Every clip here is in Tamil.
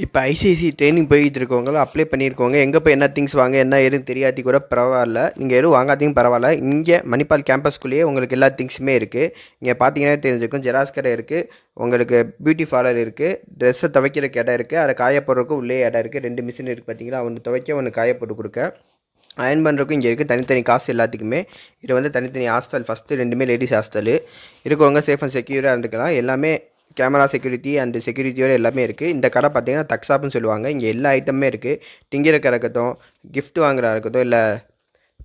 இப்போ ஐசிஐசி ட்ரைனிங் போயிட்டு இருக்கவங்க அப்ளை பண்ணியிருக்கவங்க எங்கே போய் என்ன திங்ஸ் வாங்க என்ன ஏதுன்னு தெரியாட்டி கூட பரவாயில்ல. நீங்கள் எதுவும் வாங்காதீங்க பரவாயில்ல. இங்கே மணிப்பால் கேம்பஸ்குள்ளேயே உங்களுக்கு எல்லா திங்ஸுமே இருக்குது. இங்கே பார்த்தீங்கன்னா தெரிஞ்சுக்கும். ஜெராக்ஸ் கடை இருக்குது, உங்களுக்கு பியூட்டி பார்லர் இருக்குது, ட்ரெஸ்ஸை துவைக்கிறதுக்கு இடம் இருக்குது, அதை காய போடுறதுக்கு உள்ளே இடம் இருக்குது. 2 மிஷின் இருக்குது பார்த்தீங்களா, ஒன்று துவைக்க ஒன்று காய போட்டு கொடுக்க. அயர்ன் பண்ணுறதுக்கும் இங்கே இருக்குது. தனித்தனி காசு எல்லாத்துக்குமே. இது வந்து தனித்தனி ஹாஸ்டல். ஃபஸ்ட்டு 2மே லேடிஸ் ஹாஸ்டலு. இருக்கவங்க சேஃப் அண்ட் செக்யூராக இருந்துக்கலாம். எல்லாமே கேமரா செக்யூரிட்டி அண்டு செக்யூரிட்டியோடு எல்லாமே இருக்குது. இந்த கடை பார்த்தீங்கன்னா தக்ஸாப்னு சொல்லுவாங்க. இங்கே எல்லா ஐட்டமுமே இருக்குது. திங்கிறக்க இருக்கட்டும், கிஃப்ட் வாங்குறா இருக்கட்டும், இல்லை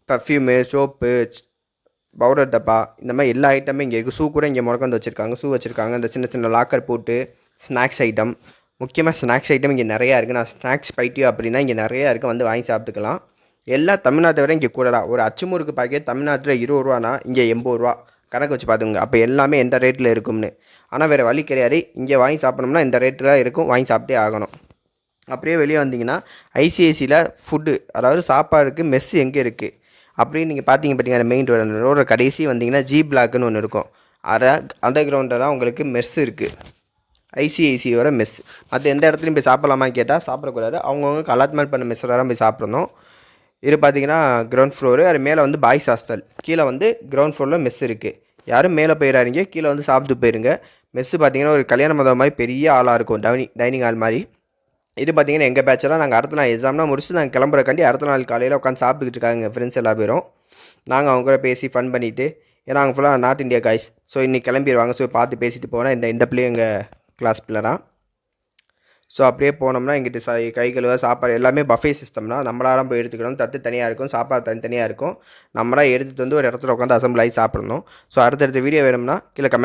பர்ஃப்யூமு, சோப்பு, பவுடர் டப்பா, இந்த மாதிரி எல்லா ஐட்டமும் இங்கே இருக்குது. ஷூ கூட இங்கே முடக்கந்து வச்சுருக்காங்க. ஷூ வச்சுருக்காங்க. இந்த சின்ன சின்ன லாக்கர் போட்டு ஸ்நாக்ஸ் ஐட்டம், முக்கியமாக ஸ்நாக்ஸ் ஐட்டம் இங்கே நிறையா இருக்குது. நான் ஸ்நாக்ஸ் பைட்டியோ அப்படின்னா இங்கே நிறையா இருக்குது, வந்து வாங்கி சாப்பிட்டுக்கலாம். எல்லாம் தமிழ்நாட்டை விட இங்கே கூடடா. ஒரு அச்சுமுறுக்கு பாக்கெட் தமிழ்நாட்டில் 20 ரூபானா இங்கே 80 ரூபா. கணக்கு வச்சு பார்த்துங்க. அப்போ எல்லாமே எந்த ரேட்டில் இருக்கும்னு. ஆனால் வேறு வழி கிடையாது. இங்கே வாங்கி சாப்பிட்ணோம்னா இந்த ரேட்டில் இருக்கும், வாங்கி சாப்பிட்டே ஆகணும். அப்படியே வெளியே வந்தீங்கன்னா ஐசிஐசியில் ஃபுட்டு, அதாவது சாப்பாடுக்கு மெஸ் எங்கே இருக்குது அப்படின்னு நீங்கள் பார்த்தீங்கன்னா மெயின் ரோட கடைசி வந்தீங்கன்னா ஜி பிளாக்னு ஒன்று இருக்கும். அண்டர் கிரவுண்டில் உங்களுக்கு மெஸ் இருக்குது. ஐசிஐசியோட மெஸ். மற்ற எந்த இடத்துலையும் போய் சாப்பிட்லாமா கேட்டால் சாப்பிடக்கூடாது. அவங்கவுங்க அலாட்மெண்ட் பண்ண மெஸ்ஸில் தான் போய் சாப்பிடணும். இது பார்த்தீங்கன்னா கிரவுண்ட் ஃப்ளோரு. அது மேலே வந்து பாய்ஸ் ஹாஸ்டல், கீழே வந்து கிரவுண்ட் ஃப்ளோரில் மெஸ் இருக்குது. யாரும் மேலே போயிடாதீங்க, கீழே வந்து சாப்பிட்டு போயிருங்க. மெஸ்ஸு பார்த்தீங்கன்னா ஒரு கல்யாண மண்டபம் மாதிரி பெரிய ஆளாக இருக்கும், டைனிங் ஹால் மாதிரி. இது பார்த்தீங்கன்னா எங்கள் பேச்செல்லாம் நாங்கள் அடுத்த நாள் எக்ஸாம்லாம் முடிச்சு நாங்கள் கிளம்புறக்காண்டி அடுத்த நாள் காலையில் உட்காந்து சாப்பிட்டுக்கிட்டு இருக்காங்க எங்கள் ஃப்ரெண்ட்ஸ் எல்லா பேரும். நாங்கள் அவங்க கூட பேசி ஃபன் பண்ணிவிட்டு, ஏன்னா அவங்க ஃபுல்லாக நார்த் இந்தியா காய்ஸ், ஸோ இன்றைக்கி கிளம்பிடுவாங்க. ஸோ பார்த்து பேசிட்டு போனால் இந்த பிள்ளைங்க எங்கள் கிளாஸ் பிள்ளை தான். ஸோ அப்படியே போனோம்னா எங்கிட்ட கை கழுவ சாப்பாடு எல்லாமே பஃபே சிஸ்டம்னா நம்மளாம் போய் எடுத்துக்கணும். தட்டு தனியாக இருக்கும், சாப்பாடு தனித்தனியாக இருக்கும். நம்மளாக எடுத்துகிட்டு வந்து ஒரு இடத்துல உட்காந்து அசம்பிள் ஆகி சாப்பிடணும். ஸோ அடுத்தடுத்த வீடியோ வேணும்னா கீழே கமெண்ட்